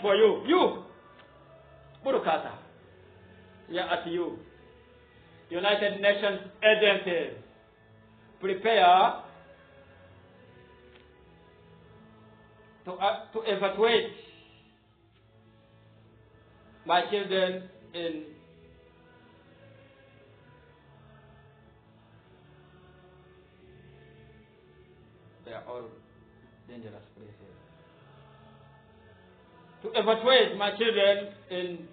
for you. You, Burukata, we are at you. United Nations agencies, prepare to evacuate my children in they are all dangerous places. To evacuate my children in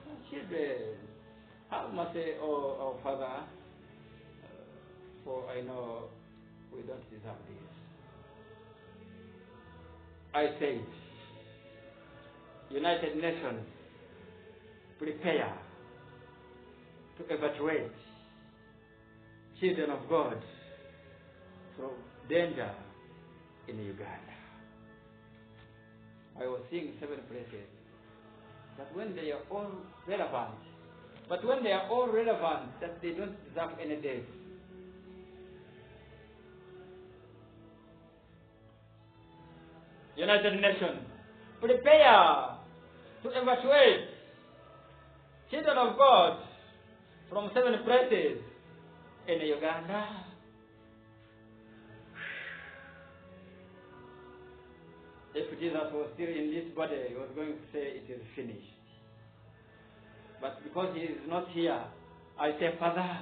my children. How must I say, oh Father, for I know we don't deserve this. I say, United Nations, prepare to evacuate children of God from danger in Uganda. I was seeing 7 places. But when they are all relevant, that they don't deserve any death. United Nations, prepare to evacuate children of God from 7 places in Uganda. If Jesus was still in this body, he was going to say it is finished. But because he is not here, I say, Father,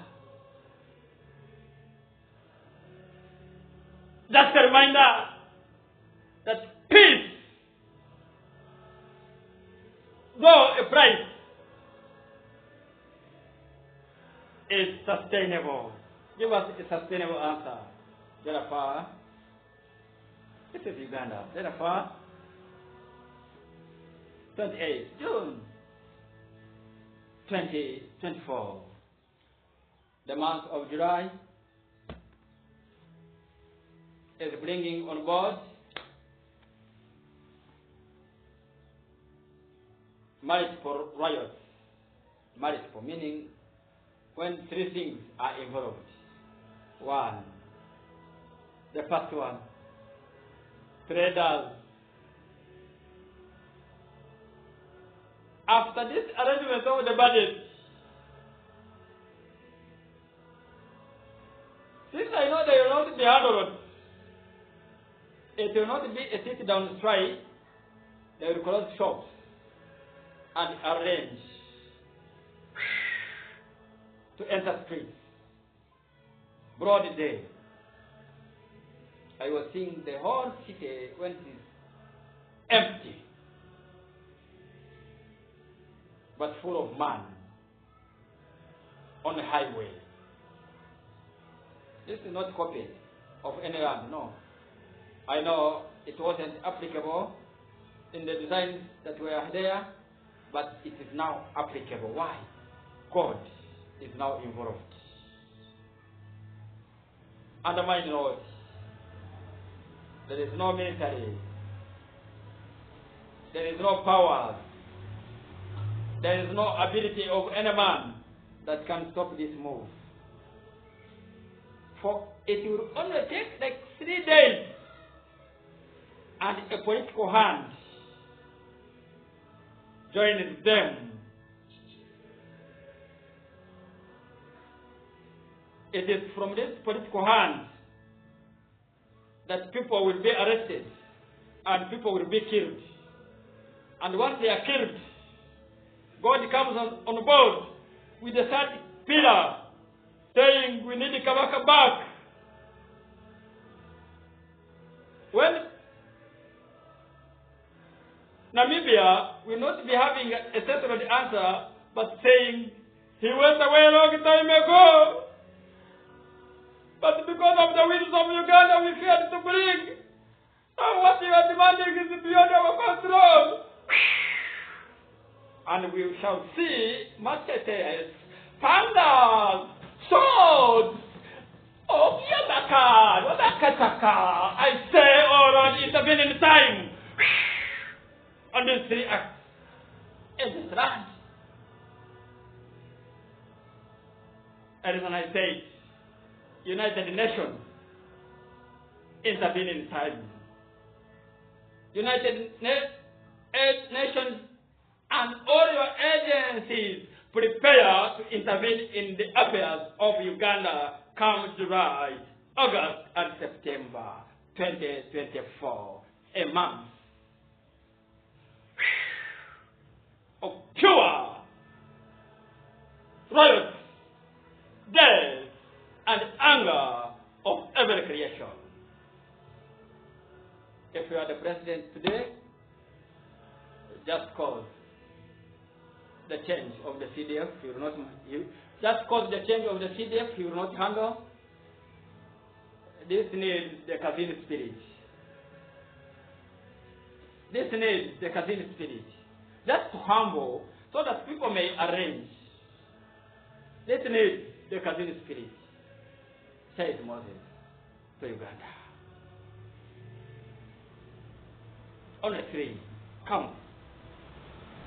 that's a reminder that peace, though a price, is sustainable. Give us a sustainable answer. Therefore, this is Uganda. Therefore, 28 June 2024, the month of July, is bringing on board multiple riots. Multiple meaning when 3 things are involved. 1, the first one, traders. After this arrangement of the budget, since I know they will not be handled, it will not be a sit-down strike. They will close shops and arrange to enter streets. Broad day. I was seeing the whole city when it is empty, but full of man on the highway. This is not copy of any land, no. I know it wasn't applicable in the designs that were there, but it is now applicable. Why? God is now involved. Undermine note. There is no military. There is no power. There is no ability of any man that can stop this move. For it will only take like 3 days and a political hand joins them. It is from this political hand that people will be arrested and people will be killed. And once they are killed, God comes on board with the 3rd pillar, saying we need Kabaka back. When Namibia will not be having a settled answer, but saying he went away a long time ago. But because of the winds of Uganda, we feared to bring. Now what you are demanding is beyond our control. And we shall see machetes, pandas, swords, Yabaka, I say, oh intervene in time on these three acts in this land. As I said, United Nations intervene in time. United Nations and all your agencies prepare to intervene in the affairs of Uganda come July, August, and September 2024, a month of pure riots, death, and anger of every creation. If you are the president today, just cause the change of the CDF, just cause the change of the CDF, you will not handle. This needs the Kazini spirit. This needs the Kazini spirit. Just to humble, so that people may arrange. This needs the Kazini spirit, says Moses to Uganda. Only three. Come.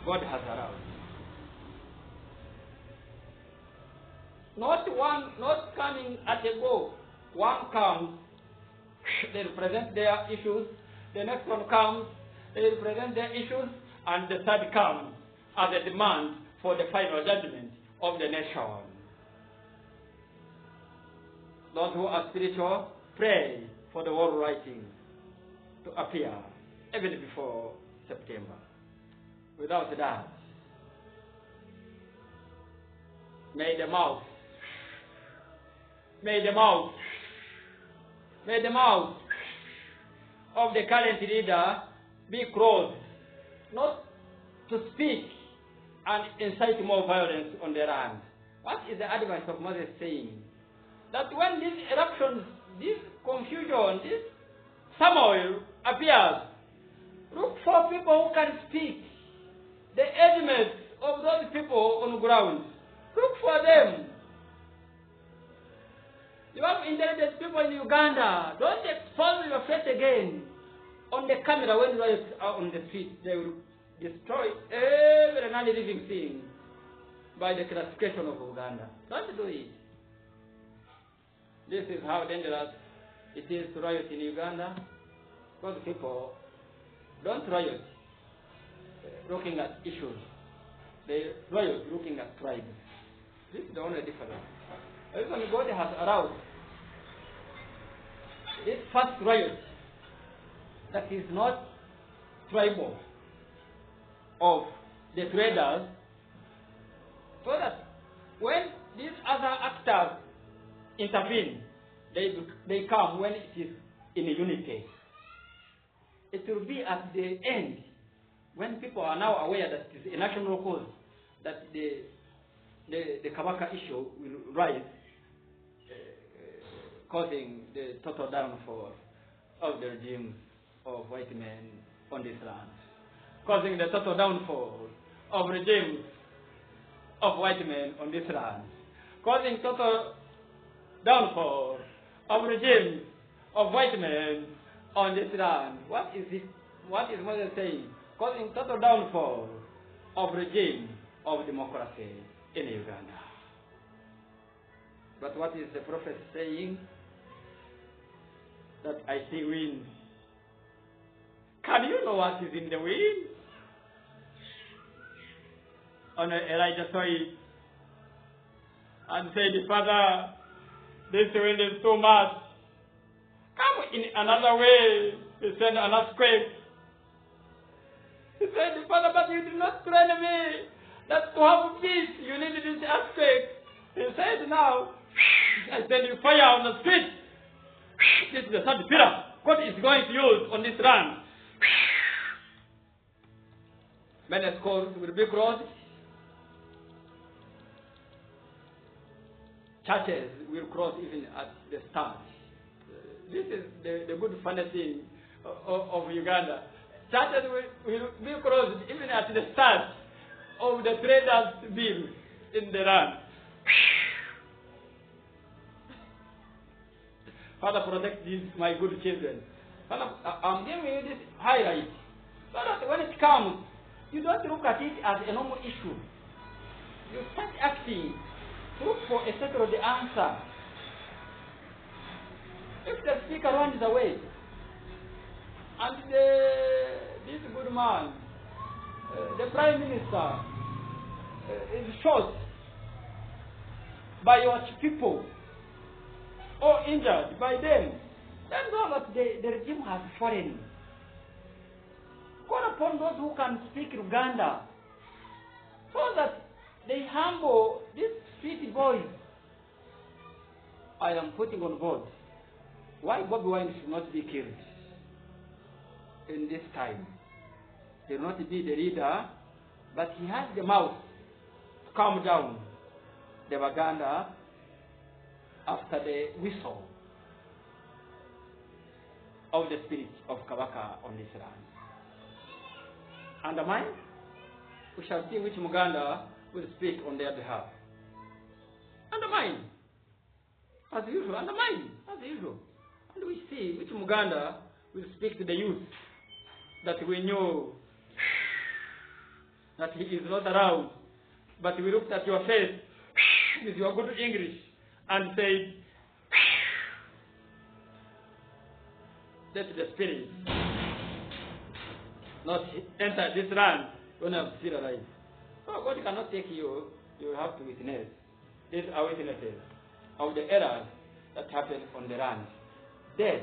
God has aroused. Not one, not coming at a go. One comes, they represent their issues. The next one comes, they represent their issues. And the third comes as a demand for the final judgment of the nation. Those who are spiritual, pray for the world writings to appear even before September. Without that, may the mouth of the current leader be closed, not to speak and incite more violence on the land. What is the advice of Moses saying? That when these eruptions, this confusion, this turmoil appears, look for people who can speak. The elements of those people on the ground. Look for them. You have intelligent people in Uganda. Don't expose your face again on the camera when riots are on the street. They will destroy every non-living thing by the classification of Uganda. Don't do it. This is how dangerous it is to riot in Uganda. Because people don't riot looking at issues. They riot looking at tribes. This is the only difference. The reason God has aroused this first riot that is not tribal of the traders, so that when these other actors intervene, they come when it is in unity. It will be at the end, when people are now aware that it is a national cause, that the Kabaka issue will rise, causing the total downfall of the regime of white men on this land, causing the total downfall of regimes of white men on this land, causing total downfall of regimes of white men on this land. What is it? What is Moses saying? Causing total downfall of regime of democracy in Uganda. But what is the prophet saying? That I see wind. Can you know what is in the wind? And Elijah saw it and said, Father, this wind is too much. Come in another way. He said, an earthquake. He said, Father, but you did not train me that to have peace, you need this earthquake. He said, now, I send you fire on the street. This is the third pillar God is going to use on this land. Many schools will be closed. Churches will close even at the start. This is the good funny thing of Uganda. Churches will be closed even at the start of the traders' bill in the land. Father, protect these, my good children. And I'm giving you this highlight so that when it comes, you don't look at it as a normal issue. You start acting to look for a settled answer. If the speaker runs away, and this good man, the Prime Minister, is shot by your people or injured by them, then know that the regime has fallen. Call upon those who can speak Uganda so that they humble these street boys. I am putting on board why Bobi Wine should not be killed in this time. He will not be the leader, but he has the mouth to calm down the Uganda after the whistle of the spirit of Kabaka on this land. Undermine? We shall see which Muganda will speak on their behalf. Undermine. As usual, undermine. As usual. And we see which Muganda will speak to the youth that we knew that he is not around, but we looked at your face with your good English and said, let the spirit not enter this land when I'm still alive. So God cannot take you. You will have to witness. These are witnesses of the errors that happen on the land. Death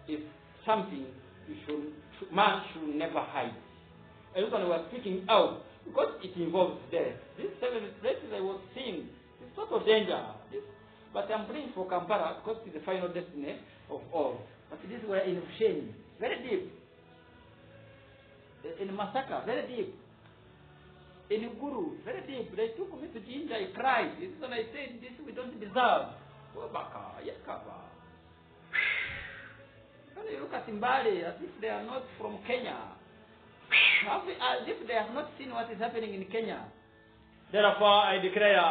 is something man should never hide. And when we are speaking out, because it involves death. These 7 places I was seeing, it's not of danger. But I'm praying for Kampala because it's the final destiny of all. But this is where in shame, very deep. In Masaka, very deep. In Guru, very deep. They took me to Jinja, I cried. This is when I said, this we don't deserve. Go back, Yakaba. When you look at Zimbabwe, as if they are not from Kenya. As if they have not seen what is happening in Kenya. Therefore, I declare,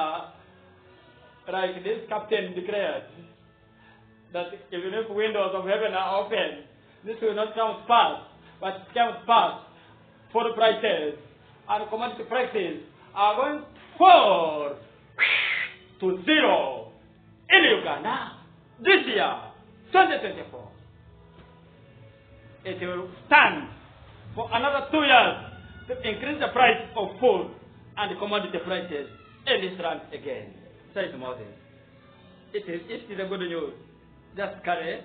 like this captain declared, that even if windows of heaven are open, this will not come fast, but it comes fast. For the prices and commodity prices are going to fall to zero in Uganda this year, 2024. It will stand for another 2 years to increase the price of food and commodity prices in this land again. Says Moses. It is a good news. Just carry,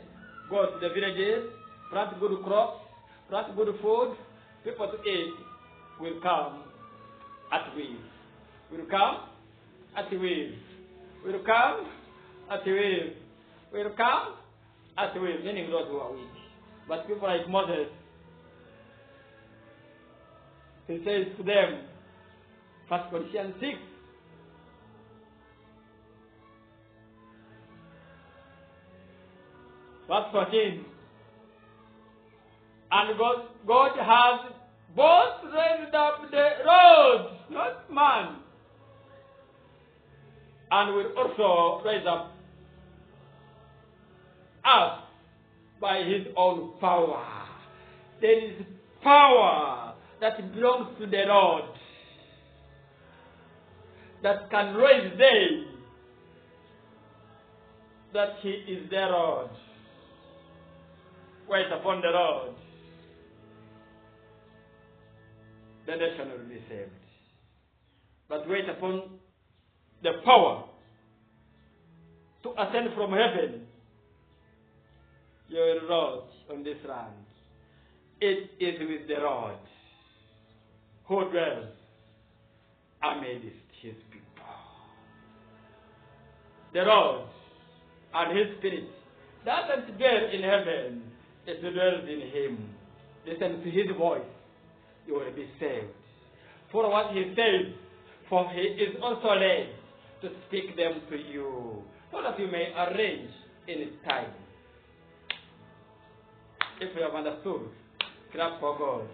go to the villages, plant good crops, plant good food. People to eat will come at will. Will come at will. Will come at will. Will come at will, meaning those who are weak. But people like Moses, he says to them, 1 Corinthians 6, verse 14, and God has both raised up the road, not man, and will also raise up us by his own power. There is power that belongs to the Lord that can raise them, that he is the Lord. Wait upon the Lord. The nation will be saved. But wait upon the power to ascend from heaven. Your Lord on this land. It is with the Lord who dwells amidst his people. The Lord and his spirit doesn't dwell in heaven, it dwells in him. Listen to his voice. You will be saved. For what he says, for he is also led to speak them to you, so that you may arrange in its time. If you have understood, clap for God.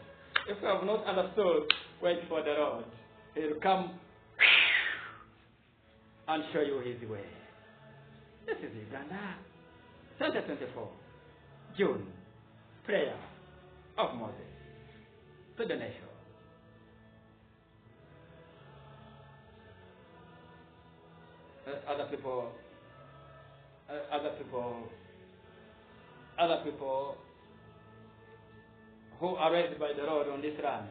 If you have not understood, wait for the Lord. He will come and show you his way. This is Uganda. 2024, June prayer of Moses to the nation. Other people who are raised by the Lord on this land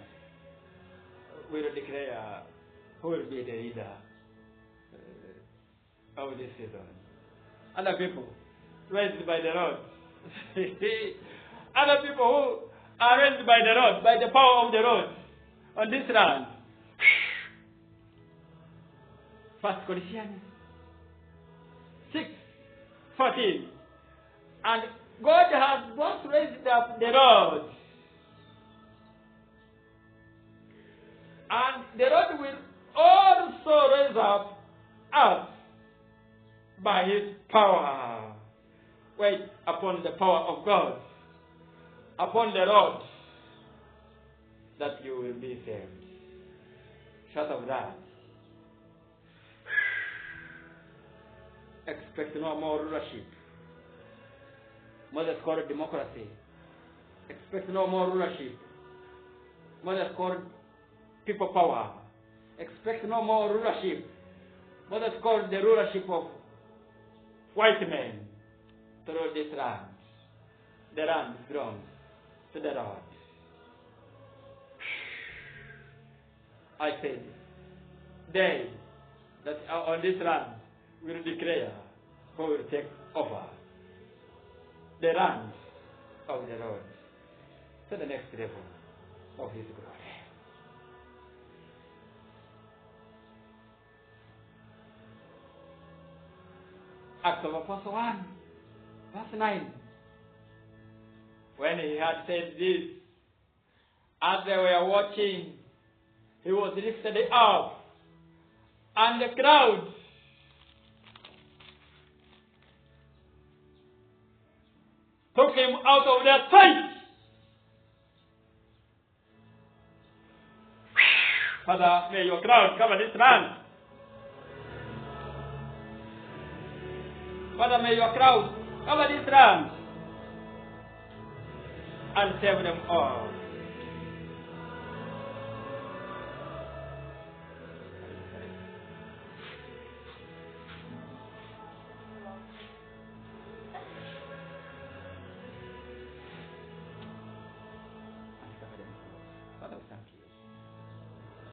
will declare who will be the leader of this season. Other people raised by the Lord. Other people who are raised by the Lord, by the power of the Lord on this land. 1 Corinthians 6:14. And God has both raised up the Lord, and the Lord will also raise up us by his power. Wait upon the power of God, upon the Lord, that you will be saved. Short of that, expect no more rulership. Moses called democracy. Expect no more rulership. Moses called people power. Expect no more rulership. Moses called the rulership of white men to rule this land. The land belongs to the Lord. I said, they that are on this land will declare who will take over the land of the Lord to the next level of his glory. Acts of Apostles 1, verse 9. When he had said this, as they were watching, he was lifted up, and the crowd took him out of their sight. Father, may your crowd cover this land. Father, may your crowd cover this land and save them all.